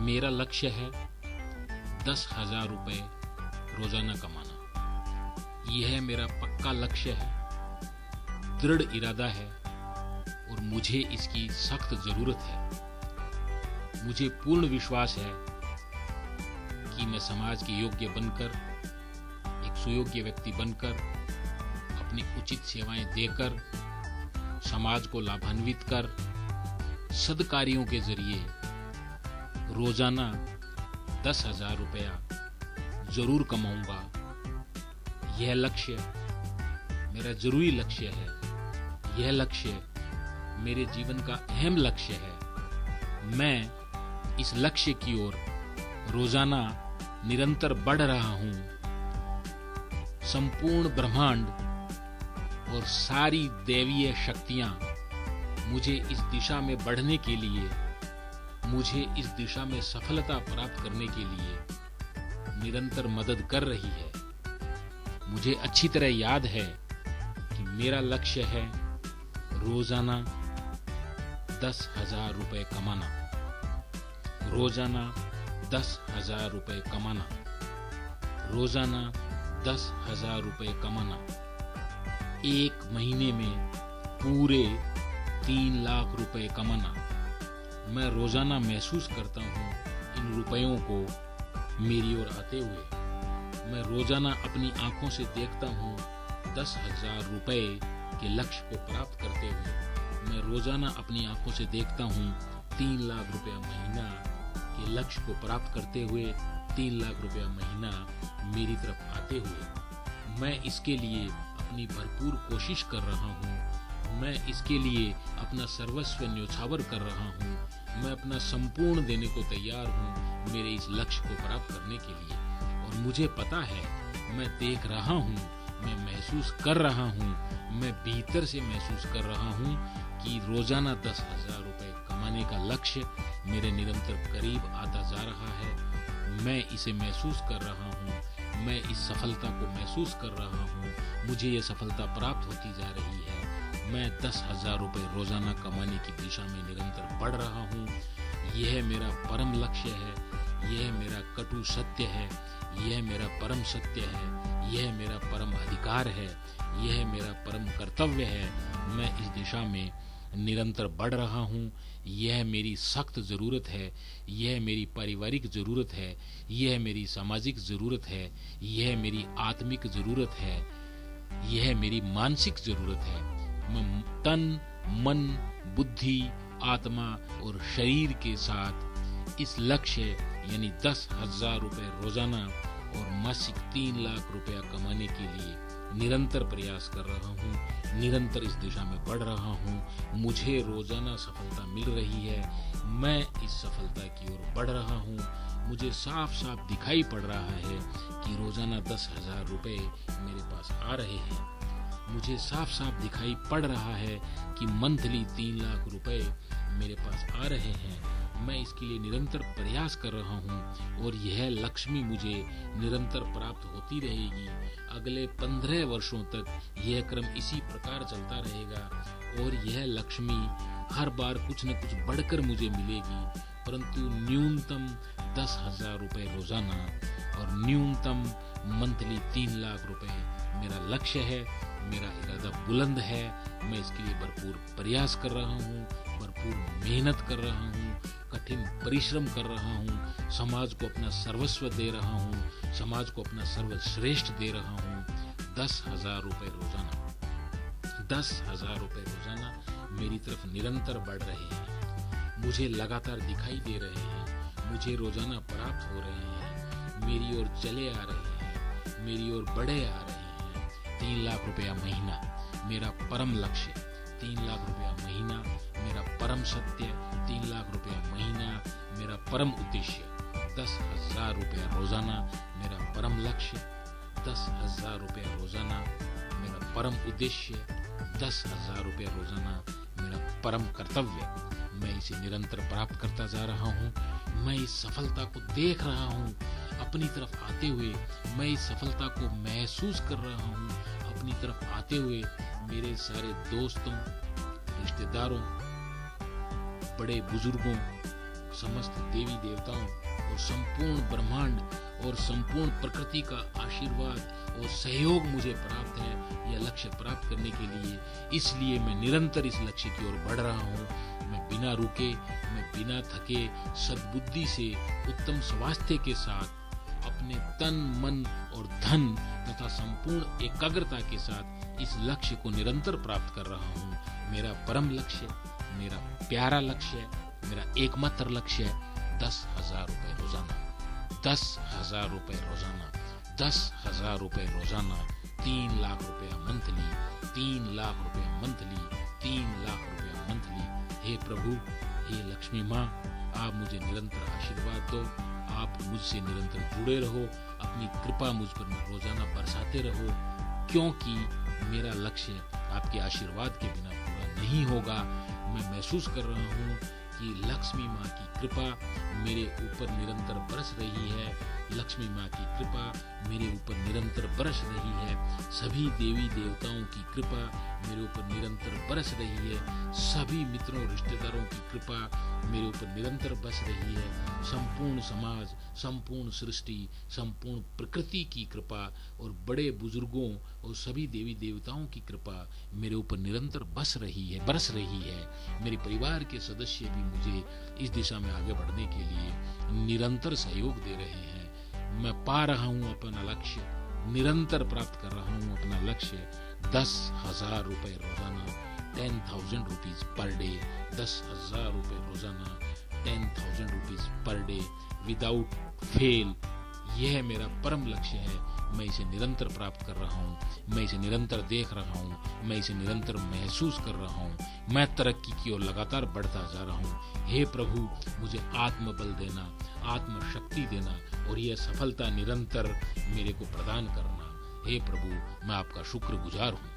मेरा लक्ष्य है 10,000 रुपए रोजाना कमाना। यह मेरा पक्का लक्ष्य है, दृढ़ इरादा है और मुझे इसकी सख्त जरूरत है। मुझे पूर्ण विश्वास है कि मैं समाज के योग्य बनकर, एक सुयोग्य व्यक्ति बनकर, अपनी उचित सेवाएं देकर, समाज को लाभान्वित कर, सद्कार्यों के जरिए रोजाना 10,000 रुपया जरूर कमाऊंगा। यह लक्ष्य मेरा जरूरी लक्ष्य है। यह लक्ष्य मेरे जीवन का अहम लक्ष्य है। मैं इस लक्ष्य की ओर रोजाना निरंतर बढ़ रहा हूं। संपूर्ण ब्रह्मांड और सारी दैवीय शक्तियां मुझे इस दिशा में बढ़ने के लिए, मुझे इस दिशा में सफलता प्राप्त करने के लिए निरंतर मदद कर रही है। मुझे अच्छी तरह याद है कि मेरा लक्ष्य है रोजाना 10,000 रुपए कमाना। रोजाना 10,000 रुपए कमाना। रोजाना 10,000 रुपए कमाना। एक महीने में पूरे 3 लाख रुपए कमाना। मैं रोजाना महसूस करता हूं इन रुपयों को मेरी ओर आते हुए। मैं रोजाना अपनी आंखों से देखता हूं 10,000 रुपए के लक्ष्य को प्राप्त करते हुए। मैं रोजाना अपनी आंखों से देखता हूं 3 लाख रुपया महीना के लक्ष्य को प्राप्त करते हुए, 3 लाख रुपया महीना मेरी तरफ आते हुए। मैं इसके लिए अपनी भरपूर कोशिश कर रहा हूं। मैं इसके लिए अपना सर्वस्व न्योछावर कर रहा हूं। मैं अपना संपूर्ण देने को तैयार हूं मेरे इस लक्ष्य को प्राप्त करने के लिए। और मुझे पता है, मैं देख रहा हूं, मैं महसूस कर रहा हूं, मैं भीतर से महसूस कर रहा हूं कि रोजाना 10,000 रुपए कमाने का लक्ष्य मेरे निरंतर करीब आता जा रहा है। मैं इसे महसूस कर रहा हूं। मैं इस सफलता को महसूस कर रहा हूं। मुझे ये सफलता प्राप्त होती जा रही है। मैं 10,000 रुपए रोजाना कमाने की दिशा में निरंतर बढ़ रहा हूं। यह मेरा परम लक्ष्य है। यह मेरा कटु सत्य है। यह मेरा परम सत्य है। यह मेरा परम अधिकार है। यह मेरा परम कर्तव्य है। मैं इस दिशा में निरंतर बढ़ रहा हूं। यह मेरी सख्त जरूरत है। यह मेरी पारिवारिक जरूरत है। यह मेरी सामाजिक जरूरत है। यह मेरी आत्मिक जरूरत है। यह मेरी मानसिक जरूरत है। मैं तन, मन, बुद्धि, आत्मा और शरीर के साथ इस लक्ष्य यानी 10,000 रुपए रोजाना और मासिक 3 लाख रुपया कमाने के लिए निरंतर प्रयास कर रहा हूँ। निरंतर इस दिशा में बढ़ रहा हूँ। मुझे रोजाना सफलता मिल रही है। मैं इस सफलता की ओर बढ़ रहा हूँ। मुझे साफ साफ दिखाई पड़ रहा है कि रोजाना 10,000 रुपए मेरे पास आ रहे हैं। मुझे साफ साफ दिखाई पड़ रहा है कि मंथली 3 लाख रुपए मेरे पास आ रहे हैं। मैं इसके लिए निरंतर प्रयास कर रहा हूँ और यह लक्ष्मी मुझे निरंतर प्राप्त होती रहेगी। अगले 15 वर्षों तक यह क्रम इसी प्रकार चलता रहेगा और यह लक्ष्मी हर बार कुछ न कुछ बढ़कर मुझे मिलेगी, परंतु न्यूनतम 10,000 रुपए रोजाना और न्यूनतम मंथली 3 लाख रुपए मेरा लक्ष्य है। मेरा इरादा बुलंद है। मैं इसके लिए भरपूर प्रयास कर रहा हूँ, भरपूर मेहनत कर रहा हूँ, कठिन परिश्रम कर रहा हूँ, समाज को अपना सर्वस्व दे रहा हूँ, समाज को अपना सर्वश्रेष्ठ दे रहा हूँ। 10,000 रुपए रोजाना, 10,000 रुपए रोजाना मेरी तरफ निरंतर बढ़ रहे हैं। मुझे लगातार दिखाई दे रहे हैं। मुझे रोजाना प्राप्त हो रहे हैं। मेरी ओर चले आ रहे हैं। मेरी ओर बढ़े आ रहे हैं। 3 लाख रुपया महीना मेरा परम लक्ष्य। 3 लाख रुपया महीना मेरा परम सत्य। 3 लाख रुपया महीना मेरा परम उद्देश्य। 10,000 रुपया रोजाना मेरा परम लक्ष्य। 10,000 रुपया रोजाना मेरा परम उद्देश्य। 10,000 रुपया रोजाना मेरा परम कर्तव्य। मैं इसे निरंतर प्राप्त करता जा रहा हूँ। मैं इस सफलता को देख रहा हूँ अपनी तरफ आते हुए। मैं इस सफलता को महसूस कर रहा हूँ अपनी तरफ आते हुए। मेरे सारे दोस्तों, रिश्तेदारों, बड़े बुजुर्गों, समस्त देवी देवताओं और संपूर्ण ब्रह्मांड और संपूर्ण प्रकृति का आशीर्वाद और सहयोग मुझे प्राप्त है यह लक्ष्य प्राप्त करने के लिए। इसलिए मैं निरंतर इस लक्ष्य की ओर बढ़ रहा हूँ। मैं बिना रुके, मैं बिना थके, सद्बुद्धि से, उत्तम स्वास्थ्य के साथ, अपने तन, मन और धन तथा संपूर्ण एकाग्रता के साथ इस लक्ष्य को निरंतर प्राप्त कर रहा हूँ। मेरा परम लक्ष्य, मेरा प्यारा लक्ष्य, मेरा एकमात्र लक्ष्य है 10,000 रुपए रोजाना, 10,000 रुपए रोजाना, 10,000 रुपए रोजाना, 3 लाख रुपया मंथली, 3 लाख रुपया मंथली, 3 लाख रुपया मंथली। हे प्रभु, हे लक्ष्मी माँ, आप मुझे निरंतर आशीर्वाद दो, आप मुझसे निरंतर जुड़े रहो, अपनी कृपा मुझ पर रोजाना बरसाते रहो, क्योंकि मेरा लक्ष्य आपके आशीर्वाद के बिना पूरा नहीं होगा। मैं महसूस कर रहा हूँ कि लक्ष्मी माँ की कृपा मेरे ऊपर निरंतर बरस रही है, लक्ष्मी माँ की कृपा मेरे ऊपर निरंतर बरस रही है, सभी देवी देवताओं की कृपा मेरे ऊपर निरंतर बरस रही है, सभी मित्रों रिश्तेदारों की कृपा मेरे ऊपर निरंतर बरस रही है, संपूर्ण समाज, संपूर्ण सृष्टि, संपूर्ण प्रकृति की कृपा और बड़े बुजुर्गों और सभी देवी देवताओं की कृपा मेरे ऊपर निरंतर बरस रही है। मेरे परिवार के सदस्य भी मुझे इस दिशा में आगे बढ़ने के लिए निरंतर सहयोग दे रहे हैं। मैं पा रहा हूँ अपना लक्ष्य, निरंतर प्राप्त कर रहा हूँ अपना लक्ष्य। 10,000 रुपए रोजाना, 10,000 रुपीज पर डे, 10,000 रुपए रोजाना, 10,000 rupees per day without fail, यह मेरा परम लक्ष्य है। मैं इसे निरंतर प्राप्त कर रहा हूँ, मैं इसे निरंतर देख रहा हूँ, मैं इसे निरंतर महसूस कर रहा हूँ। मैं तरक्की की ओर लगातार बढ़ता जा रहा हूँ। हे प्रभु, मुझे आत्मबल देना, आत्मशक्ति देना और यह सफलता निरंतर मेरे को प्रदान करना। हे प्रभु, मैं आपका शुक्रगुजार हूँ।